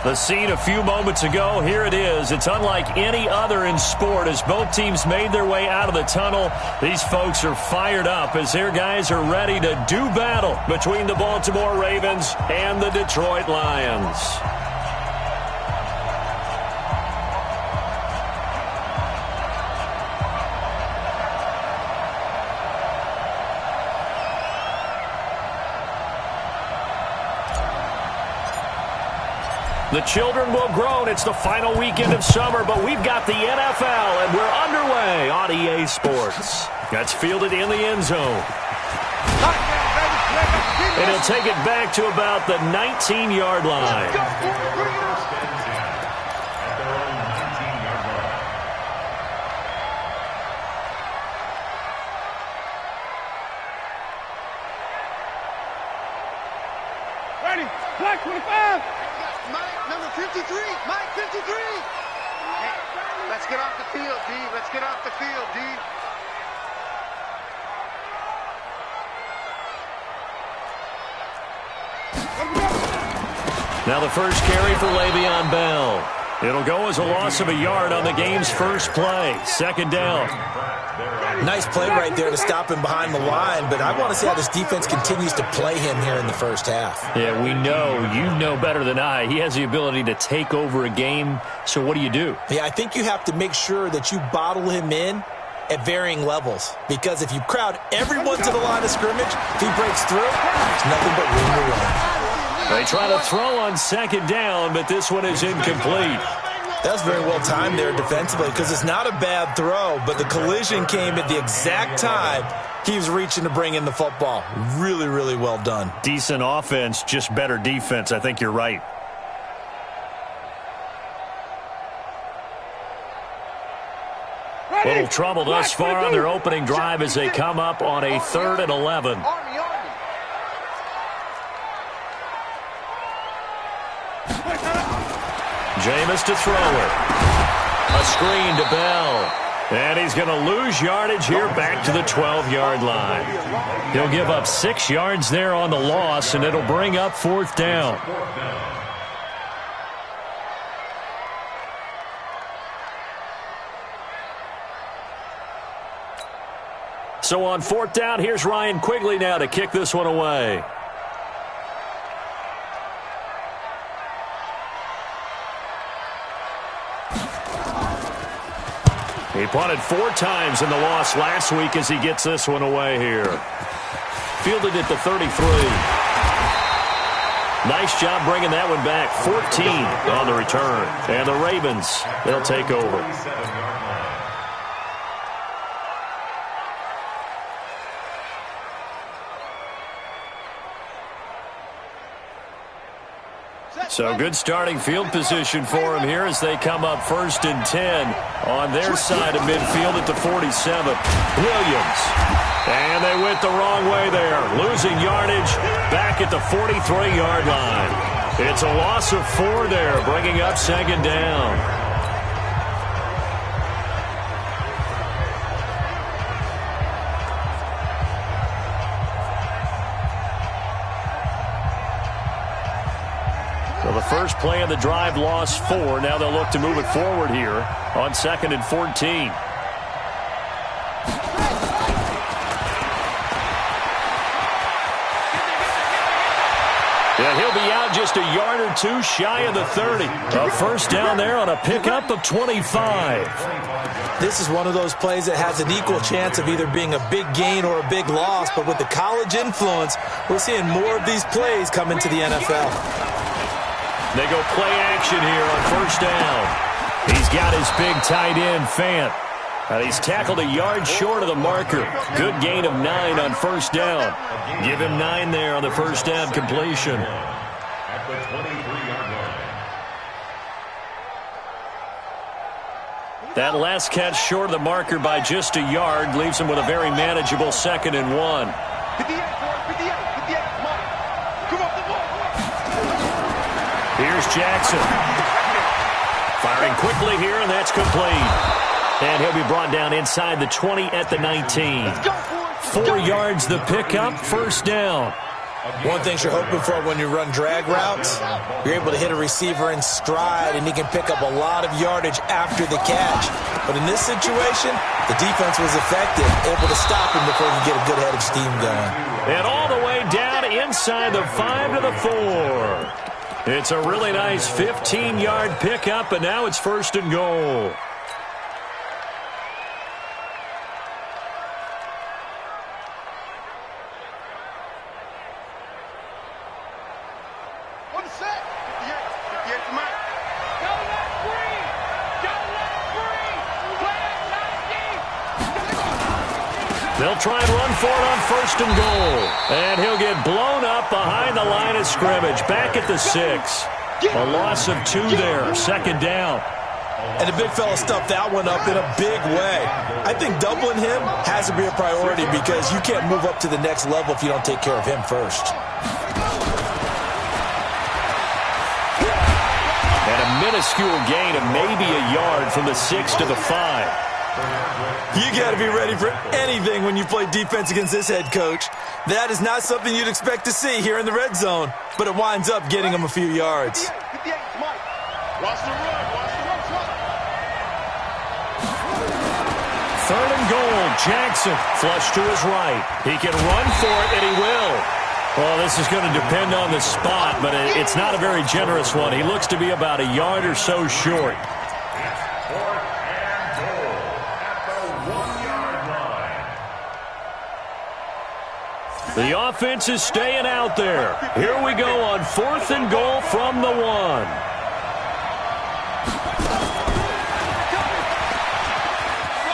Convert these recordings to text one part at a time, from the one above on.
The scene a few moments ago, here it is. It's unlike any other in sport as both teams made their way out of the tunnel. These folks are fired up as their guys are ready to do battle between the Baltimore Ravens and the Detroit Lions. The children will groan. It's the final weekend of summer, but we've got the NFL, and we're underway on EA Sports. That's fielded in the end zone. And he'll take it back to about the 19-yard line. Black 25. Mike, number 53. Mike, 53. Hey, let's get off the field, D. Let's get off the field, D. Now the first carry for Le'Veon Bell. It'll go as a loss of a yard on the game's first play. Second down. Nice play right there to stop him behind the line, but I want to see how this defense continues to play him here in the first half. Yeah, we know. You know better than I. He has the ability to take over a game, so what do you do? Yeah, I think you have to make sure that you bottle him in at varying levels, because if you crowd everyone to the line of scrimmage, if he breaks through, there's nothing but room to run. They try to throw on second down, but this one is incomplete. That was very well timed there defensively, because it's not a bad throw, but the collision came at the exact time he was reaching to bring in the football. Really, really well done. Decent offense, just better defense. I think you're right. Little trouble thus far on their opening drive as they come up on a 3rd and 11. Jameis to throw it. A screen to Bell. And he's going to lose yardage here back to the 12-yard line. He'll give up 6 yards there on the loss, and it'll bring up 4th down. So on 4th down, here's Ryan Quigley now to kick this one away. He punted 4 times in the loss last week as he gets this one away here. Fielded at the 33. Nice job bringing that one back. 14 on the return. And the Ravens, they'll take over. So good starting field position for him here as they come up 1st and 10 on their side of midfield at the 47. Williams. And they went the wrong way there. Losing yardage back at the 43-yard line. It's a loss of 4 there, bringing up 2nd down. So the first play of the drive lost 4. Now they'll look to move it forward here on 2nd and 14. Yeah, he'll be out just a yard or 2 shy of the 30. A first down there on a pickup of 25. This is one of those plays that has an equal chance of either being a big gain or a big loss, but with the college influence, we're seeing more of these plays come into the NFL. They go play action here on 1st down. He's got his big tight end, Fant. And he's tackled a yard short of the marker. Good gain of 9 on 1st down. Give him 9 there on the 1st down completion. At the 23-yard line. That last catch short of the marker by just a yard leaves him with a very manageable 2nd and 1. Here's Jackson. Firing quickly here, and that's complete. And he'll be brought down inside the 20 at the 19. 4 yards the pickup, 1st down. One thing you're hoping for when you run drag routes, you're able to hit a receiver in stride, and he can pick up a lot of yardage after the catch. But in this situation, the defense was effective, able to stop him before he could get a good head of steam going. And all the way down inside the 5 to the 4. It's a really nice 15-yard pickup, and now it's 1st and goal. They'll try and run for it on 1st and goal. And he'll get blown up behind the line of scrimmage. Back at the 6. A loss of 2 there. 2nd down. And the big fella stuffed that one up in a big way. I think doubling him has to be a priority because you can't move up to the next level if you don't take care of him first. And a minuscule gain of maybe a yard from the 6 to the 5. You got to be ready for anything when you play defense against this head coach. That is not something you'd expect to see here in the red zone, but it winds up getting him a few yards. Third and goal, Jackson, flush to his right. He can run for it, and he will. Well, this is going to depend on the spot, but it's not a very generous one. He looks to be about a yard or so short. The offense is staying out there. Here we go on 4th and goal from the 1.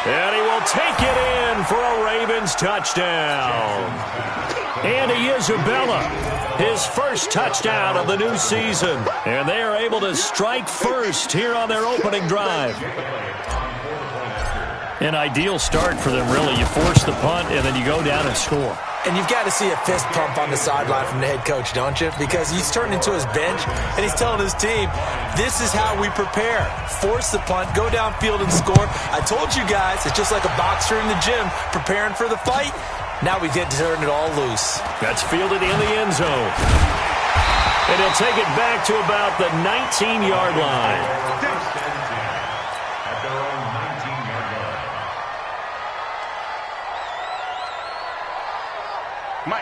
And he will take it in for a Ravens touchdown. Andy Isabella, his first touchdown of the new season. And they are able to strike first here on their opening drive. An ideal start for them, really. You force the punt, and then you go down and score. And you've got to see a fist pump on the sideline from the head coach, don't you? Because he's turned into his bench, and he's telling his team, this is how we prepare. Force the punt, go downfield and score. I told you guys, it's just like a boxer in the gym preparing for the fight. Now we get to turn it all loose. That's fielded in the end zone. And he'll take it back to about the 19-yard line.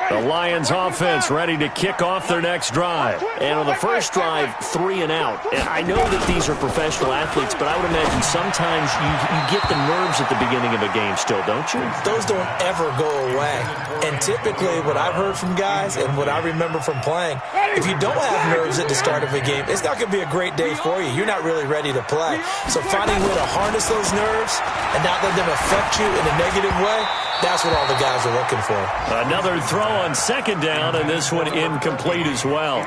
The Lions offense ready to kick off their next drive. And on the first drive, 3 and out. And I know that these are professional athletes, but I would imagine sometimes you get the nerves at the beginning of a game still, don't you? Those don't ever go away. And typically what I've heard from guys and what I remember from playing, if you don't have nerves at the start of a game, it's not going to be a great day for you. You're not really ready to play. So finding a way to harness those nerves and not let them affect you in a negative way, that's what all the guys are looking for. Another throw on 2nd down, and this one incomplete as well.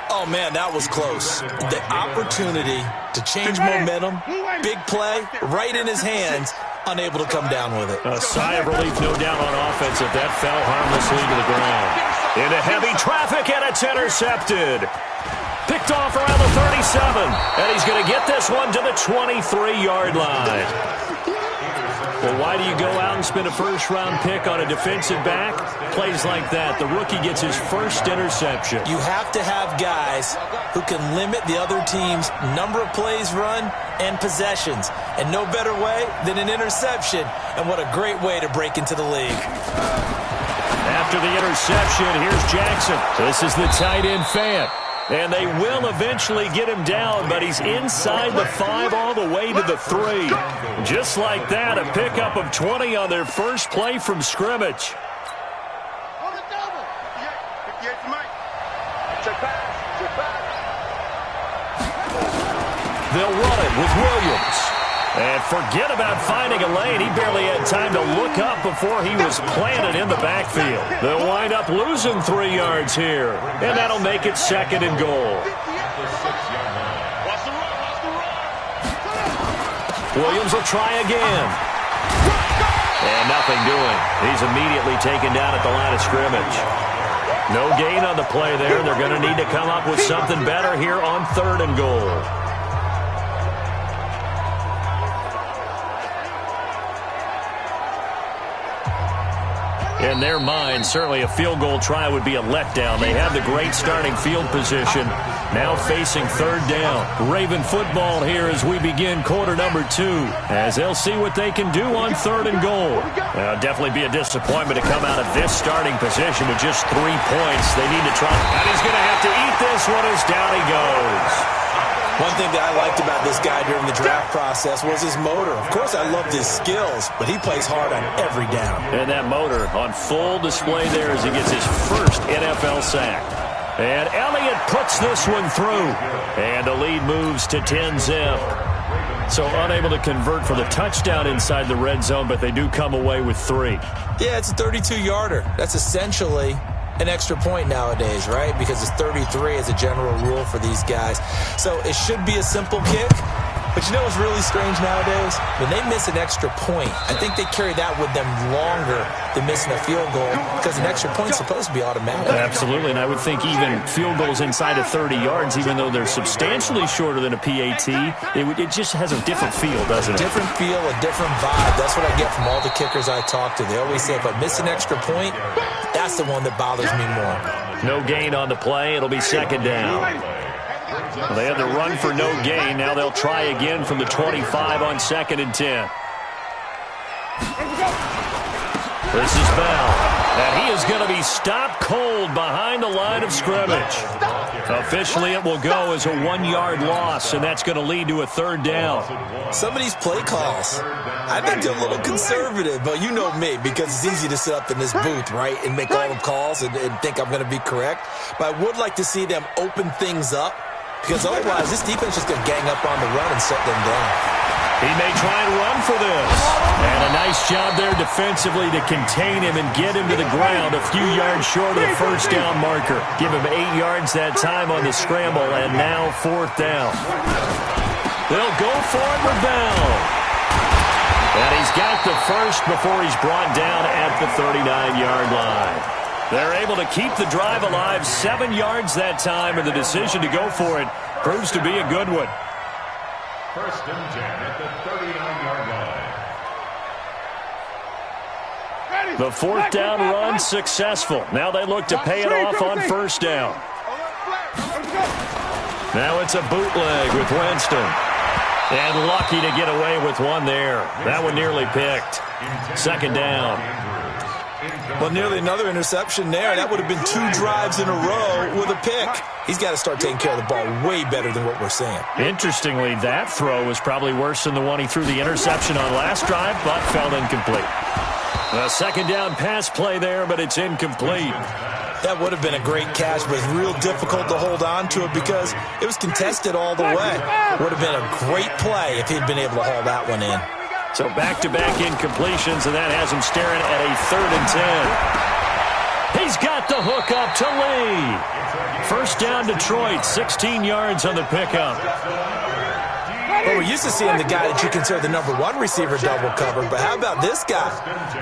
Oh, man, that was close. The opportunity to change momentum, big play, right in his hands, unable to come down with it. A sigh of relief, no doubt, on offense if that fell harmlessly to the ground. Into heavy traffic, and it's intercepted. Picked off around the 37, and he's going to get this one to the 23-yard line. Well, why do you go out and spend a first-round pick on a defensive back? Plays like that. The rookie gets his first interception. You have to have guys who can limit the other team's number of plays run and possessions. And no better way than an interception. And what a great way to break into the league. After the interception, here's Jackson. This is the tight end Fant. And they will eventually get him down, but he's inside the 5 all the way to the 3. Just like that, a pickup of 20 on their first play from scrimmage. They'll run it with Williams. And forget about finding a lane. He barely had time to look up before he was planted in the backfield. They'll wind up losing 3 yards here. And that'll make it 2nd and goal. Williams will try again. And nothing doing. He's immediately taken down at the line of scrimmage. No gain on the play there. They're going to need to come up with something better here on 3rd and goal. In their minds, certainly a field goal try would be a letdown. They have the great starting field position, now facing third down. Raven football here as we begin quarter number 2, as they'll see what they can do on third and goal. Definitely be a disappointment to come out of this starting position with just 3 points. They need to try, and he's going to have to eat this one as down he goes. One thing that I liked about this guy during the draft process was his motor. Of course, I loved his skills, but he plays hard on every down. And that motor on full display there as he gets his first NFL sack. And Elliott puts this one through. And the lead moves to 10-zip. So unable to convert for the touchdown inside the red zone, but they do come away with 3. Yeah, it's a 32-yarder. That's essentially an extra point nowadays, right? Because it's 33 as a general rule for these guys. So it should be a simple kick. But you know what's really strange nowadays? When they miss an extra point, I think they carry that with them longer than missing a field goal because an extra point is supposed to be automatic. Absolutely, and I would think even field goals inside of 30 yards, even though they're substantially shorter than a PAT, it just has a different feel, doesn't it? Different feel, a different vibe. That's what I get from all the kickers I talk to. They always say if I miss an extra point, that's the one that bothers me more. No gain on the play. It'll be second down. Well, they had the run for no gain. Now they'll try again from the 25 on 2nd and 10. This is Bell. And he is going to be stopped cold behind the line of scrimmage. Officially, it will go as a 1-yard loss, and that's going to lead to a third down. Some of these play calls, I think they're a little conservative, but you know me, because it's easy to sit up in this booth, right, and make all the calls and think I'm going to be correct. But I would like to see them open things up, because otherwise this defense is just going to gang up on the run and shut them down. He may try and run for this. And a nice job there defensively to contain him and get him to the ground a few yards short of the first down marker. Give him 8 yards that time on the scramble, and now 4th down. They'll go for it with Bell. And he's got the first before he's brought down at the 39-yard line. They're able to keep the drive alive, 7 yards that time, and the decision to go for it proves to be a good one. 1st and 10 at the 39-yard line. The 4th down run successful. Now they look to pay it off on 1st down. Now it's a bootleg with Winston. And lucky to get away with one there. That one nearly picked. 2nd down. Well, nearly another interception there. That would have been 2 drives in a row with a pick. He's got to start taking care of the ball way better than what we're seeing. Interestingly, that throw was probably worse than the one he threw the interception on last drive, but fell incomplete. A 2nd down pass play there, but it's incomplete. That would have been a great catch, but it's real difficult to hold on to it because it was contested all the way. Would have been a great play if he'd been able to haul that one in. So back-to-back incompletions, and that has him staring at a 3rd and 10. He's got the hook up to Lee. 1st down Detroit, 16 yards on the pickup. Well, we're used to seeing the guy that you consider the #1 receiver double covered, but how about this guy?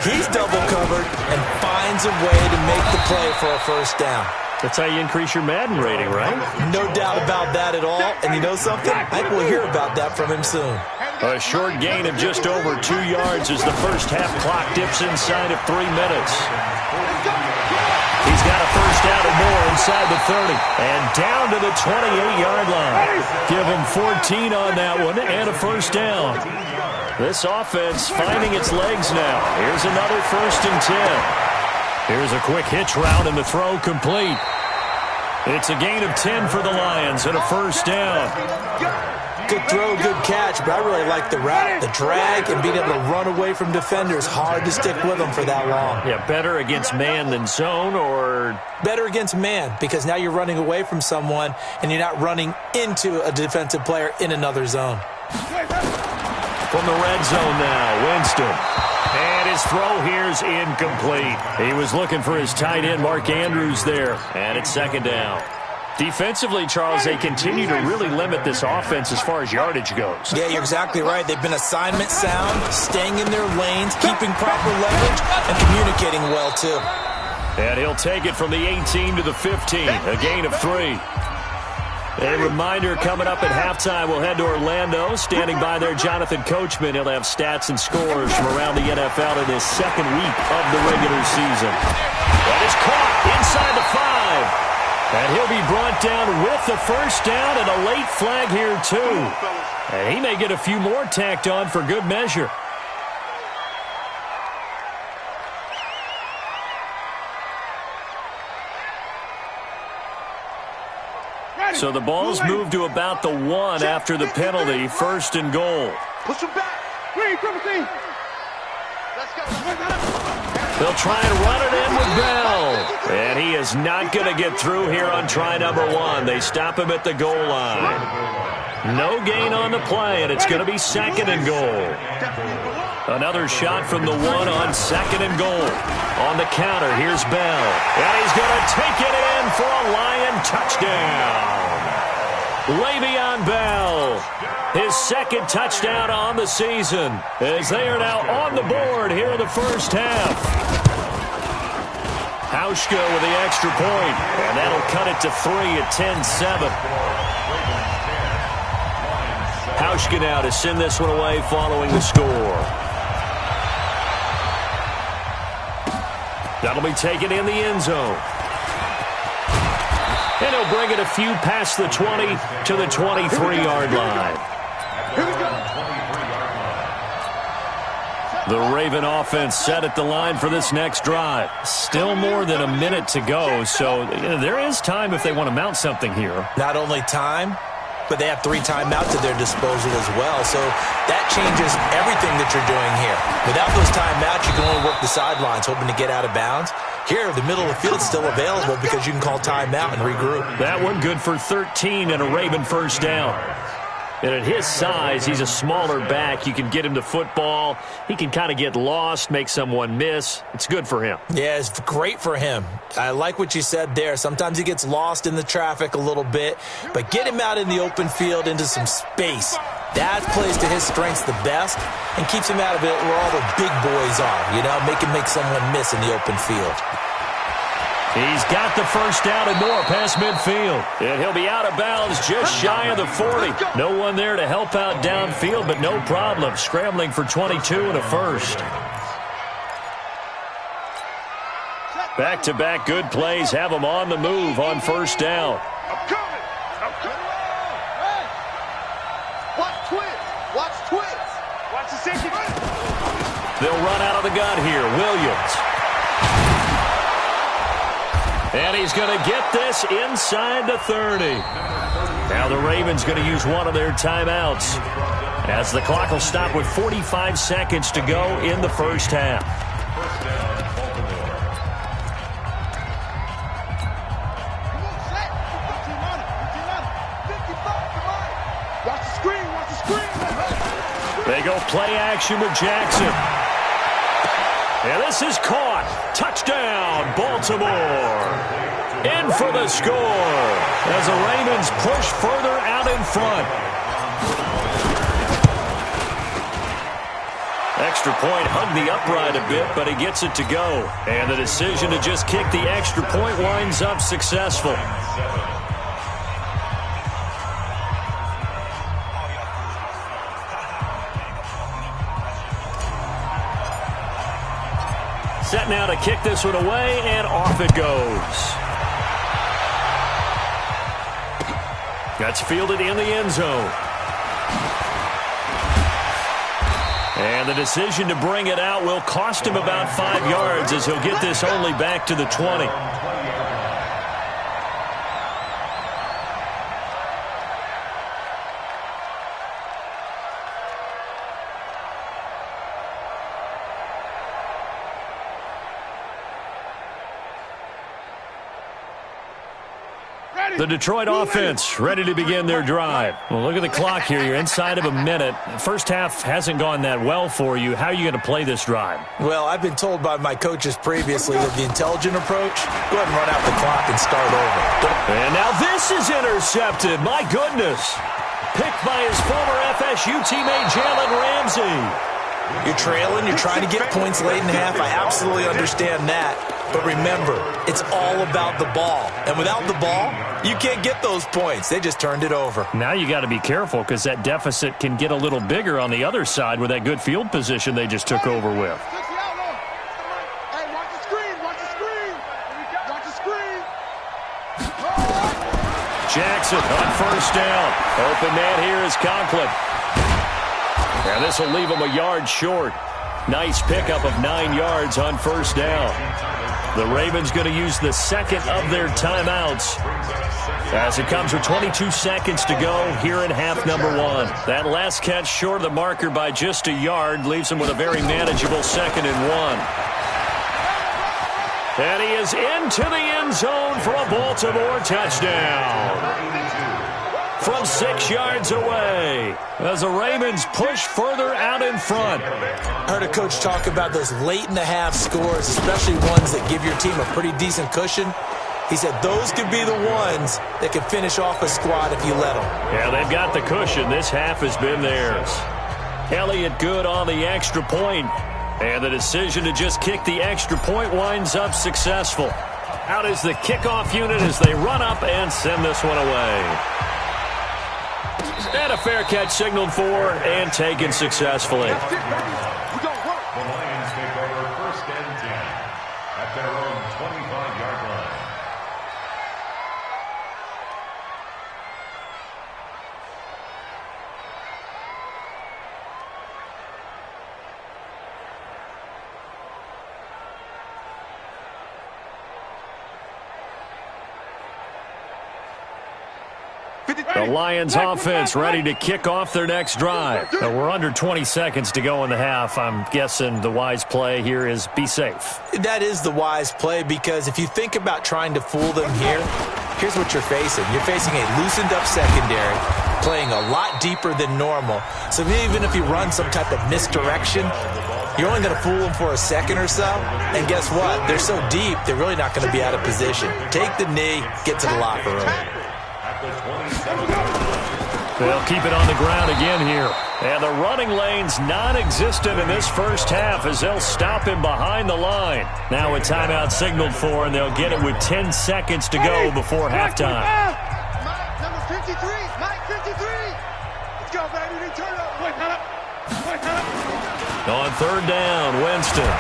He's double covered and finds a way to make the play for a 1st down. That's how you increase your Madden rating, right? No doubt about that at all. And you know something? I think we'll hear about that from him soon. A short gain of just over 2 yards as the first half clock dips inside of 3 minutes. He's got a 1st down and more inside the 30. And down to the 28-yard line. Give him 14 on that one and a 1st down. This offense finding its legs now. Here's another 1st and 10. Here's a quick hitch route and the throw complete. It's a gain of 10 for the Lions and a 1st down. Good throw, good catch, but I really like the route, the drag, and being able to run away from defenders. Hard to stick with them for that long. Yeah, better against man than zone, or? Better against man, because now you're running away from someone, and you're not running into a defensive player in another zone. From the red zone now, Winston. And his throw here's incomplete. He was looking for his tight end, Mark Andrews, there. And it's 2nd down. Defensively, Charles, they continue to really limit this offense as far as yardage goes. Yeah, you're exactly right. They've been assignment sound, staying in their lanes, keeping proper leverage, and communicating well, too. And he'll take it from the 18 to the 15, a gain of 3. A reminder coming up at halftime, we'll head to Orlando. Standing by there, Jonathan Coachman. He'll have stats and scores from around the NFL in his second week of the regular season. That is caught inside the 5. And he'll be brought down with the first down and a late flag here, too. And he may get a few more tacked on for good measure. So the ball's moved to about the 1 after the penalty, 1st and goal. Push him back. Green, triple team. Let's go. They'll try and run it in with Bell. And he is not going to get through here on try number 1. They stop him at the goal line. No gain on the play, and it's going to be 2nd and goal. Another shot from the 1 on 2nd and goal. On the counter, here's Bell. And he's going to take it in for a Lion touchdown. Le'Veon Bell, his 2nd touchdown on the season, as they are now on the board here in the first half. Hauschka with the extra point, and that'll cut it to 3 at 10-7. Hauschka now to send this one away following the score. That'll be taken in the end zone. And he'll bring it a few past the 20 to the 23-yard line. The Raven offense set at the line for this next drive. Still more than a minute to go, so there is time if they want to mount something here. Not only time, but they have 3 timeouts at their disposal as well. So that changes everything that you're doing here. Without those timeouts, you can only work the sidelines, hoping to get out of bounds. Here, the middle of the field is still available because you can call timeout and regroup. That one good for 13 and a Raven first down. And at his size, he's a smaller back. You can get him to football. He can kind of get lost, make someone miss. It's good for him. Yeah, it's great for him. I like what you said there. Sometimes he gets lost in the traffic a little bit, but get him out in the open field into some space. That plays to his strengths the best and keeps him out of it where all the big boys are, make him make someone miss in the open field. He's got the first down and more past midfield. And he'll be out of bounds just shy of the 40. No one there to help out downfield, but no problem. Scrambling for 22 and a first. Back-to-back good plays have them on the move on first down. I'm coming. Watch twins. Watch twins. Watch the safety. They'll run out of the gun here. Williams. And he's going to get this inside the 30. Now the Ravens going to use one of their timeouts as the clock will stop with 45 seconds to go in the first half. Watch the screen. Watch the screen. They go play action with Jackson. And this is caught. Touchdown, Baltimore. In for the score as the Ravens push further out in front. Extra point hugged the upright a bit, but he gets it to go. And the decision to just kick the extra point winds up successful. Set now to kick this one away, and off it goes. That's fielded in the end zone. And the decision to bring it out will cost him about 5 yards as he'll get this only back to the 20. The Detroit offense ready to begin their drive. Well, look at the clock here. You're inside of a minute. First half hasn't gone that well for you. How are you going to play this drive? Well, I've been told by my coaches previously that the intelligent approach, go ahead and run out the clock and start over. And now this is intercepted. My goodness. Picked by his former FSU teammate Jalen Ramsey. You're trailing, you're trying to get points late in half. I absolutely understand that. But remember, it's all about the ball. And without the ball, you can't get those points. They just turned it over. Now you got to be careful because that deficit can get a little bigger on the other side with that good field position they just took over with. Hey, watch the screen, watch the screen. Watch the screen. Jackson on first down. Open man here is Conklin. And this will leave him a yard short. Nice pickup of 9 yards on first down. The Ravens going to use the second of their timeouts as it comes with 22 seconds to go here in half number 1. That last catch short of the marker by just a yard leaves him with a very manageable 2nd and 1. And he is into the end zone for a Baltimore touchdown. From 6 yards away as the Ravens push further out in front. I heard a coach talk about those late-in-the-half scores, especially ones that give your team a pretty decent cushion. He said those could be the ones that can finish off a squad if you let them. Yeah, they've got the cushion. This half has been theirs. Elliott good on the extra point. And the decision to just kick the extra point winds up successful. Out is the kickoff unit as they run up and send this one away. And a fair catch signaled for and taken successfully. The Lions take over 1st and 10 at their own 25-yard line. The Lions offense ready to kick off their next drive. We're under 20 seconds to go in the half. I'm guessing the wise play here is be safe. That is the wise play because if you think about trying to fool them here, here's what you're facing. You're facing a loosened-up secondary, playing a lot deeper than normal. So even if you run some type of misdirection, you're only going to fool them for a second or so. And guess what? They're so deep, they're really not going to be out of position. Take the knee, get to the locker room. They'll keep it on the ground again here. And the running lane's non-existent in this first half as they'll stop him behind the line. Now a timeout signaled for, and they'll get it with 10 seconds to go before halftime. Mike, number 53. Mike, 53. Let's go, baby. Return up. Wait, hold up. On 3rd down, Winston.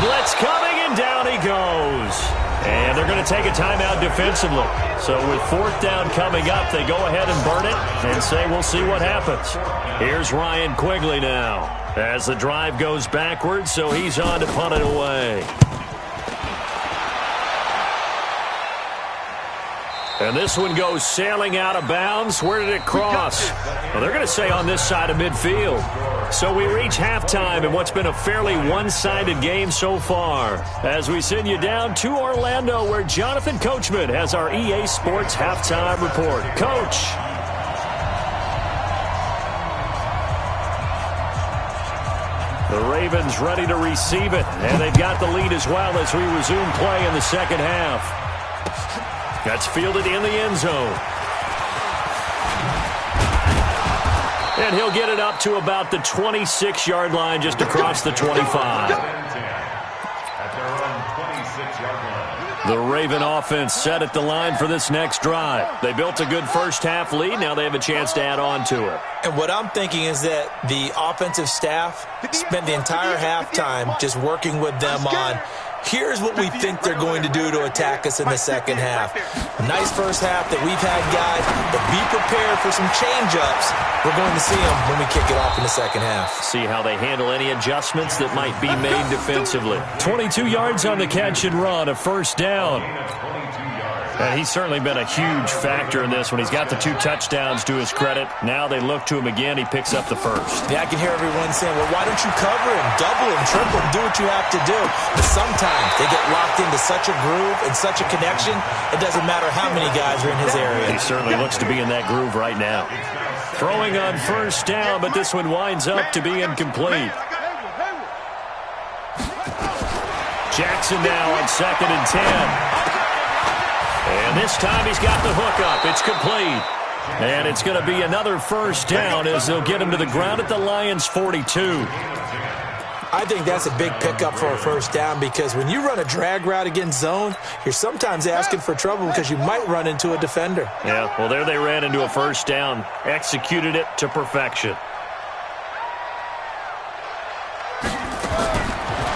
Blitz coming, and down he goes. And they're going to take a timeout defensively. So with 4th down coming up, they go ahead and burn it and say we'll see what happens. Here's Ryan Quigley now as the drive goes backwards, so he's on to punt it away. And this one goes sailing out of bounds. Where did it cross? Well, they're going to say on this side of midfield. So we reach halftime in what's been a fairly one-sided game so far. As we send you down to Orlando, where Jonathan Coachman has our EA Sports Halftime Report. Coach. The Ravens ready to receive it, and they've got the lead as well as we resume play in the second half. That's fielded in the end zone. And he'll get it up to about the 26-yard line, just across the 25. The Raven offense set at the line for this next drive. They built a good first half lead. Now they have a chance to add on to it. And what I'm thinking is that the offensive staff spent the entire halftime just working with them on here's what we think they're going to do to attack us in the second half. Nice first half that we've had, guys, but be prepared for some change-ups. We're going to see them when we kick it off in the second half. See how they handle any adjustments that might be made defensively. 22 yards on the catch and run, a first down. And he's certainly been a huge factor in this when he's got the 2 touchdowns to his credit. Now they look to him again. He picks up the first. Yeah, I can hear everyone saying, well, why don't you cover him, double him, triple him, do what you have to do. But sometimes they get locked into such a groove and such a connection, it doesn't matter how many guys are in his area. He certainly looks to be in that groove right now. Throwing on first down, but this one winds up to be incomplete. Jackson now on 2nd and 10. And this time he's got the hook up. It's complete. And it's going to be another first down as they'll get him to the ground at the Lions' 42. I think that's a big pickup for a first down because when you run a drag route against zone, you're sometimes asking for trouble because you might run into a defender. Yeah, well, there they ran into a first down. Executed it to perfection.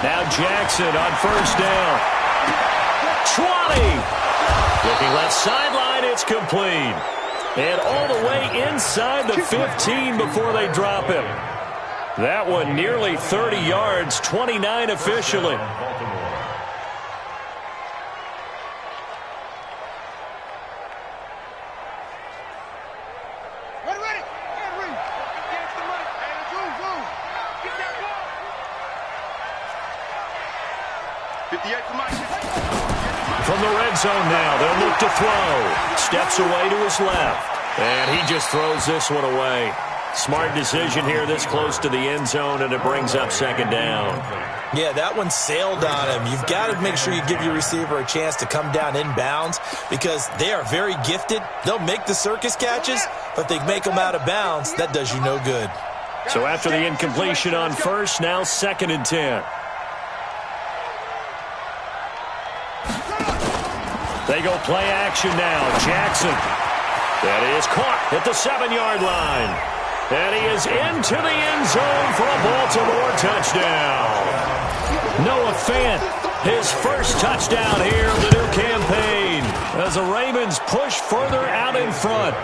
Now Jackson on first down. 20. Looking left sideline, it's complete. And all the way inside the 15 before they drop him. That one nearly 30 yards, 29 officially. From the red zone now, they'll look to throw. Steps away to his left. And he just throws this one away. Smart decision here this close to the end zone, and it brings up second down. Yeah, that one sailed on him. You've got to make sure you give your receiver a chance to come down inbounds because they are very gifted. They'll make the circus catches, but they make them out of bounds. That does you no good. So after the incompletion on first, now 2nd and 10. They go play action now. Jackson. That is caught at the 7-yard line. And he is into the end zone for a Baltimore touchdown. Noah Fant, his first touchdown here of the new campaign as the Ravens push further out in front.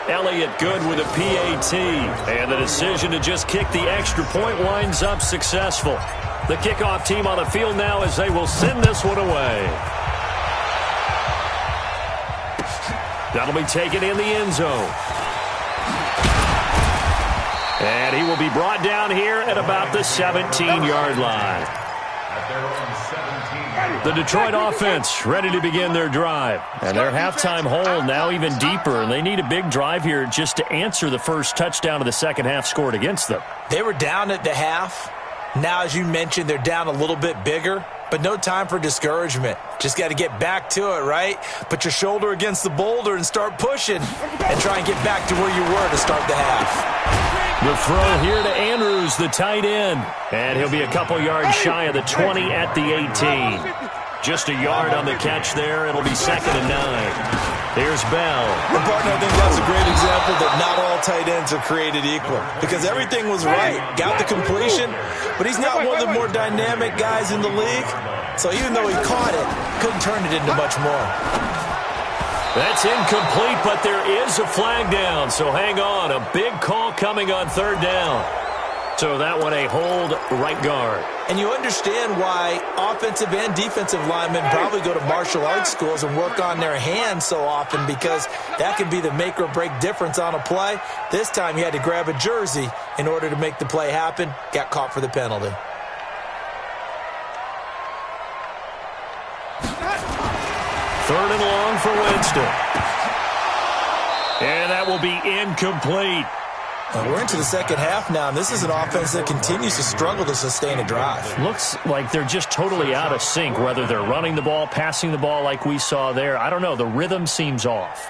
Elliott Good with a PAT. And the decision to just kick the extra point winds up successful. The kickoff team on the field now as they will send this one away. That'll be taken in the end zone. And he will be brought down here at about the 17-yard line. The Detroit offense ready to begin their drive. And their halftime hole now even deeper. And they need a big drive here just to answer the first touchdown of the second half scored against them. They were down at the half. Now, as you mentioned, they're down a little bit bigger. But no time for discouragement. Just got to get back to it, right? Put your shoulder against the boulder and start pushing. And try and get back to where you were to start the half. The throw here to Andrews, the tight end. And he'll be a couple yards shy of the 20 at the 18. Just a yard on the catch there. It'll be 2nd and 9. Here's Bell. And partner, I think that's a great example that not all tight ends are created equal. Because everything was right. Got the completion. But he's not one of the more dynamic guys in the league. So even though he caught it, couldn't turn it into much more. That's incomplete, but there is a flag down. So hang on. A big call coming on 3rd down. So that one a hold right guard. And you understand why offensive and defensive linemen probably go to martial arts schools and work on their hands so often because that can be the make or break difference on a play. This time he had to grab a jersey in order to make the play happen. Got caught for the penalty. Third and long for Winston. And that will be incomplete. We're into the second half now, and this is an offense that continues to struggle to sustain a drive. Looks like they're just totally out of sync, whether they're running the ball, passing the ball like we saw there. I don't know. The rhythm seems off.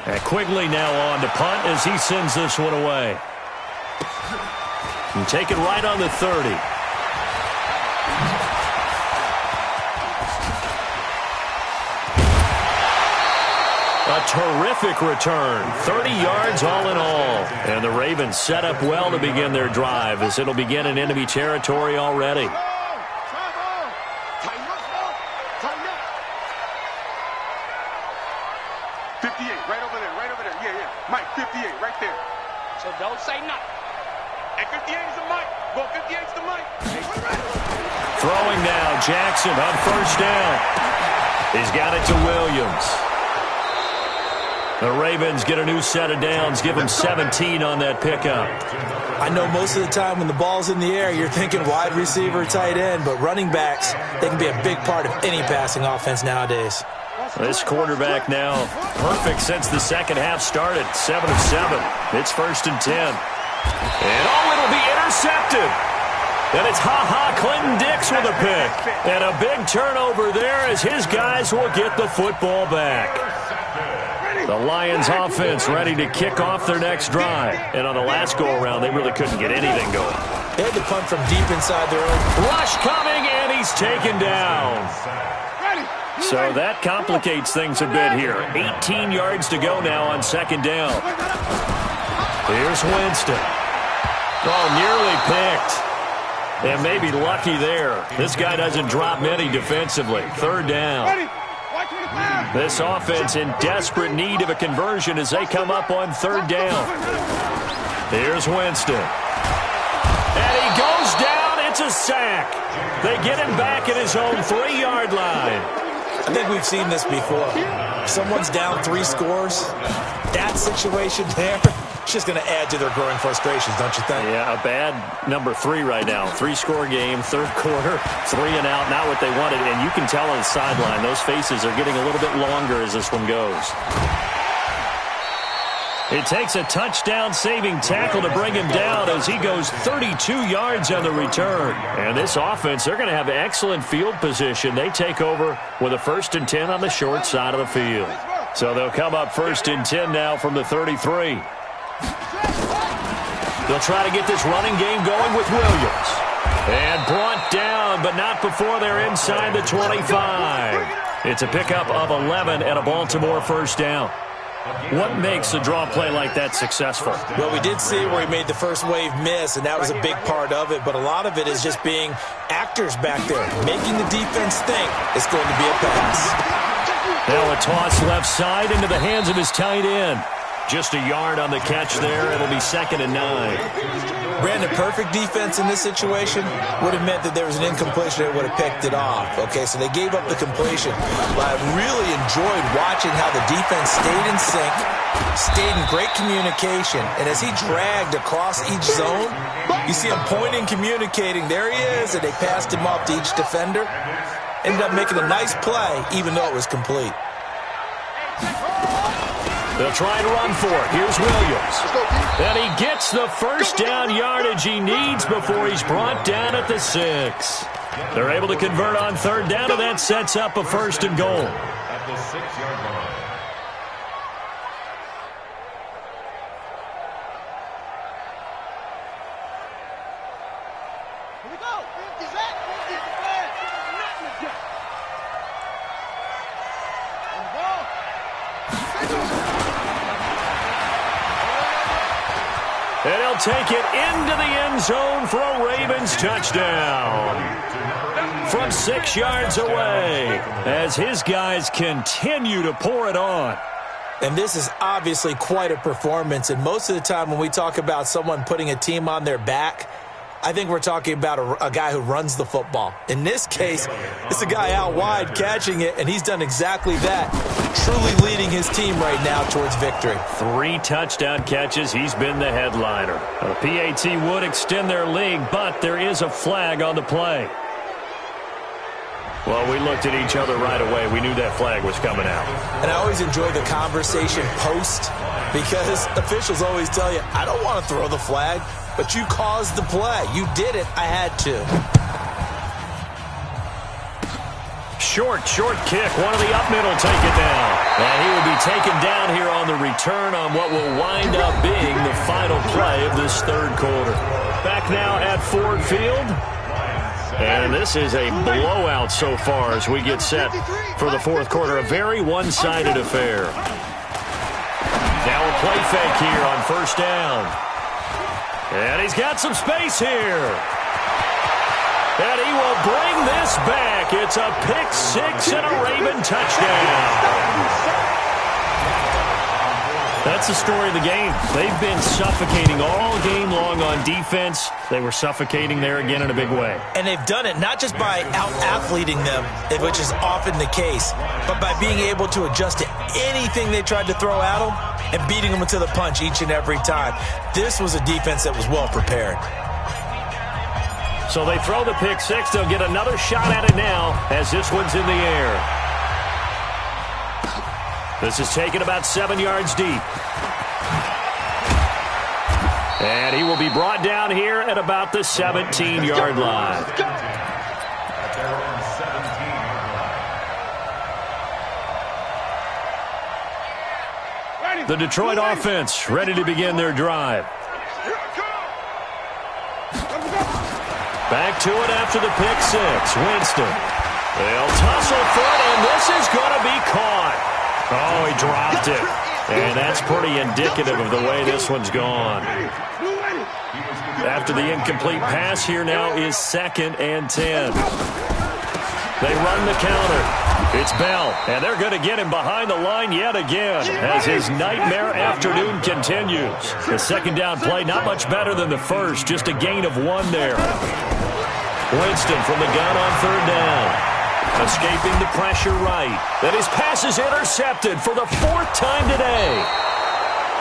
And Quigley now on to punt as he sends this one away. And take it right on the 30. A terrific return. 30 yards all in all. And the Ravens set up well to begin their drive as it'll begin in enemy territory already. 58, right over there. Yeah. Mike, 58, right there. So don't say nothing. And 58 is the Mike. Go 58 is the Mike. Throwing now, Jackson on first down. He's got it to Williams. The Ravens get a new set of downs, give them 17 on that pickup. I know most of the time when the ball's in the air, you're thinking wide receiver, tight end, but running backs, they can be a big part of any passing offense nowadays. This quarterback now perfect since the second half started. 7 of 7. It's 1st and 10. And it'll be intercepted. And it's Clinton Dix with a pick. And a big turnover there as his guys will get the football back. The Lions offense ready to kick off their next drive. And on the last go-around, they really couldn't get anything going. They had to punt from deep inside their own. Rush coming, and he's taken down. So that complicates things a bit here. 18 yards to go now on second down. Here's Winston. Oh, nearly picked. And maybe lucky there. This guy doesn't drop many defensively. Third down. This offense in desperate need of a conversion as they come up on third down. Here's Winston. And he goes down. It's a sack. They get him back at his own 3-yard line. I think we've seen this before. Someone's down 3 scores. That situation there, it's just going to add to their growing frustrations, don't you think? Yeah, a bad number 3 right now. 3-score game, third quarter, 3 and out, not what they wanted. And you can tell on the sideline, those faces are getting a little bit longer as this one goes. It takes a touchdown-saving tackle to bring him down as he goes 32 yards on the return. And this offense, they're going to have excellent field position. They take over with a 1st and 10 on the short side of the field. So they'll come up 1st and 10 now from the 33. They'll try to get this running game going with Williams. And brought down, but not before they're inside the 25. It's a pickup of 11 and a Baltimore 1st down. What makes a draw play like that successful? Well, we did see where he made the first wave miss, and that was a big part of it. But a lot of it is just being actors back there, making the defense think it's going to be a pass. Now a toss left side into the hands of his tight end. Just a yard on the catch there. It'll be 2nd and 9. Brandon, perfect defense in this situation would have meant that there was an incompletion that would have picked it off. Okay, so they gave up the completion. But I really enjoyed watching how the defense stayed in sync, stayed in great communication. And as he dragged across each zone, you see him pointing, communicating. There he is, and they passed him off to each defender. Ended up making a nice play, even though it was complete. They'll try and run for it. Here's Williams. And he gets the 1st down yardage he needs before he's brought down at the 6. They're able to convert on 3rd down, and that sets up a 1st and goal. At the 6-yard line. Here we go. Is that? Is the flag? On the ball. And he'll take it into the end zone for a Ravens touchdown. From 6 yards away as his guys continue to pour it on. And this is obviously quite a performance. And most of the time when we talk about someone putting a team on their back, I think we're talking about a guy who runs the football. In this case, it's a guy out wide catching it, and he's done exactly that, truly leading his team right now towards victory. 3 touchdown catches. He's been the headliner. The PAT would extend their lead, but there is a flag on the play. Well, we looked at each other right away. We knew that flag was coming out. And I always enjoy the conversation post because officials always tell you, I don't want to throw the flag, but you caused the play. You did it. I had to. Short kick. One of the up middle take it down. And he will be taken down here on the return on what will wind up being the final play of this third quarter. Back now at Ford Field. And this is a blowout so far as we get set for the fourth quarter. A very one-sided affair. Now a play fake here on 1st down. And he's got some space here. And he will bring this back. It's a pick 6 and a Raven touchdown. That's the story of the game. They've been suffocating all game long on defense. They were suffocating there again in a big way. And they've done it not just by out-athleting them, which is often the case, but by being able to adjust to anything they tried to throw at them and beating them to the punch each and every time. This was a defense that was well prepared. So they throw the pick 6. They'll get another shot at it now as this one's in the air. This is taken about 7 yards deep. And he will be brought down here at about the 17-yard line. At their own 17-yard line. The Detroit offense ready to begin their drive. Back to it after the pick six. Winston. They'll tussle for it, and this is going to be caught. Oh, he dropped it. And that's pretty indicative of the way this one's gone. After the incomplete pass, here now is 2nd and 10. They run the counter. It's Bell, and they're going to get him behind the line yet again as his nightmare afternoon continues. The second down play, not much better than the first, just a gain of 1 there. Winston from the gun on 3rd down. Escaping the pressure right. Then his pass is intercepted for the 4th time today.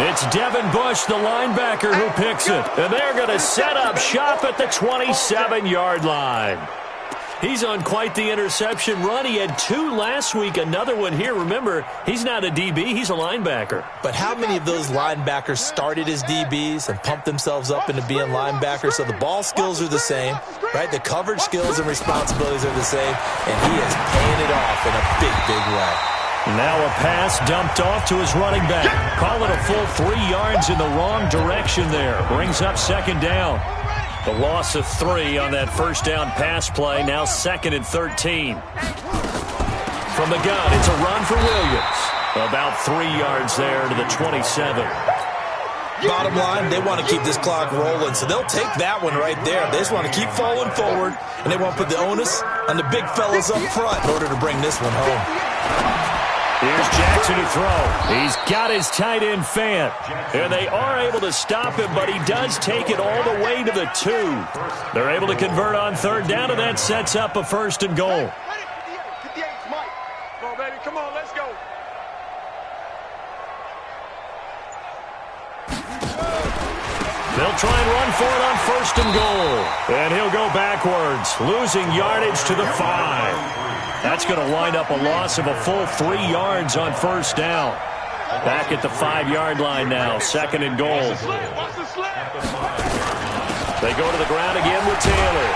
It's Devin Bush, the linebacker, who picks it. And they're going to set up shop at the 27-yard line. He's on quite the interception run. He had 2 last week, another one here. Remember, he's not a DB, he's a linebacker. But how many of those linebackers started as DBs and pumped themselves up into being linebackers? So the ball skills are the same, right? The coverage skills and responsibilities are the same, and he is paying it off in a big, big way. Now a pass dumped off to his running back. Call it a full 3 yards in the wrong direction there. Brings up 2nd down. The loss of 3 on that first down pass play. Now 2nd and 13. From the gun, it's a run for Williams. About 3 yards there to the 27. Bottom line, they want to keep this clock rolling, so they'll take that one right there. They just want to keep falling forward, and they want to put the onus on the big fellas up front in order to bring this one home. Here's Jackson to throw. He's got his tight end Fant. And they are able to stop him, but he does take it all the way to the 2. They're able to convert on 3rd down, and that sets up a 1st and goal. 58, Mike. Come on, baby. Come on, let's go. They'll try and run for it on 1st and goal. And he'll go backwards, losing yardage to the 5. That's going to wind up a loss of a full 3 yards on 1st down. Back at the 5-yard line now, 2nd and goal. They go to the ground again with Taylor.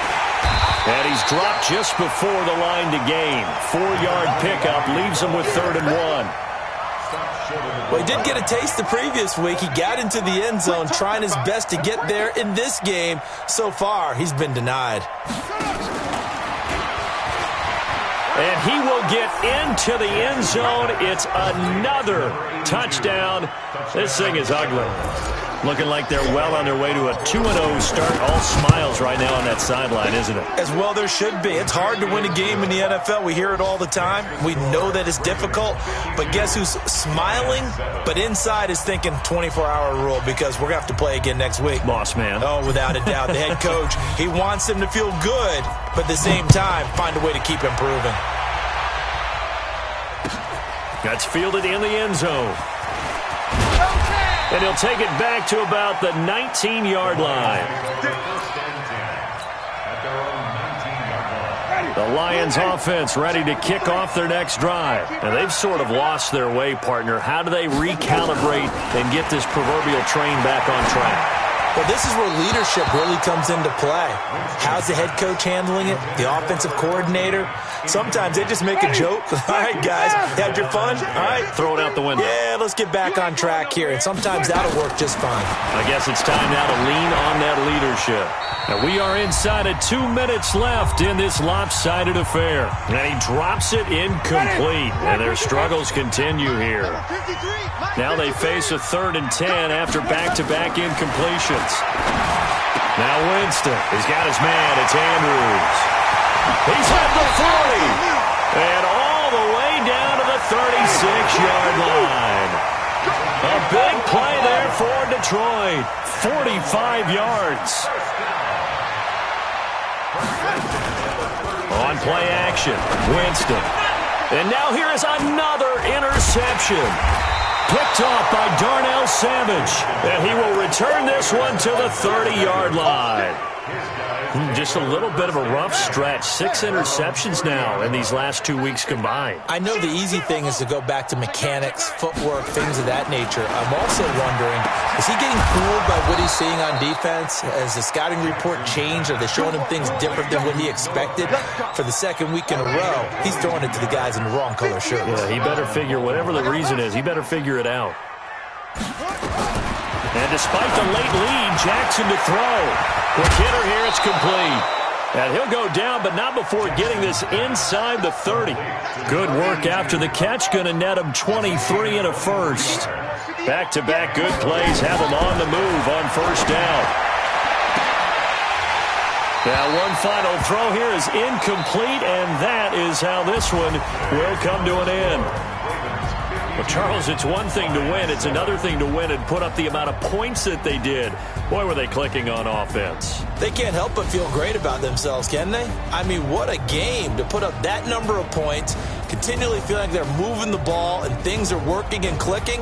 And he's dropped just before the line to gain. 4-yard pickup leaves him with 3rd and 1. Well, he did get a taste the previous week. He got into the end zone trying his best to get there in this game. So far, he's been denied. And he will get into the end zone. It's another touchdown. This thing is ugly. Looking like they're well on their way to a 2-0 start. All smiles right now on that sideline, isn't it? As well there should be. It's hard to win a game in the NFL. We hear it all the time. We know that it's difficult. But guess who's smiling? But inside is thinking 24-hour rule because we're going to have to play again next week. Boss man. Oh, without a doubt. The head coach, he wants them to feel good, but at the same time, find a way to keep improving. That's fielded in the end zone. And he'll take it back to about the 19-yard line. The Lions offense ready to kick off their next drive. And they've sort of lost their way, partner. How do they recalibrate and get this proverbial train back on track? Well, this is where leadership really comes into play. How's the head coach handling it? The offensive coordinator? Sometimes they just make a joke. All right, guys, had your fun? All right. Throw it out the window. Yeah, let's get back on track here. And sometimes that'll work just fine. I guess it's time now to lean on that leadership. And we are inside of 2 minutes left in this lopsided affair. And he drops it incomplete. And their struggles continue here. Now they face a 3rd and 10 after back-to-back incompletions. Now Winston, he's got his man. It's Andrews. He's at the 40. And all the way down to the 36-yard line. A big play there for Detroit. 45 yards. On play action, Winston. And now here is another interception. Picked off by Darnell Savage. And he will return this one to the 30-yard line. Just a little bit of a rough stretch. 6 interceptions now in these last 2 weeks combined. I know the easy thing is to go back to mechanics, footwork, things of that nature. I'm also wondering, is he getting fooled by what he's seeing on defense? Has the scouting report changed? Are they showing him things different than what he expected? For the second week in a row, he's throwing it to the guys in the wrong color shirts. Yeah, he better figure, whatever the reason is, he better figure it out. And despite the late lead, Jackson to throw. Quick hitter here, it's complete. And he'll go down, but not before getting this inside the 30. Good work after the catch, going to net him 23 and a first. Back-to-back good plays have him on the move on first down. Now one final throw here is incomplete, and that is how this one will come to an end. Well, Charles, it's one thing to win. It's another thing to win and put up the amount of points that they did. Boy, were they clicking on offense. They can't help but feel great about themselves, can they? I mean, what a game to put up that number of points, continually feeling like they're moving the ball and things are working and clicking.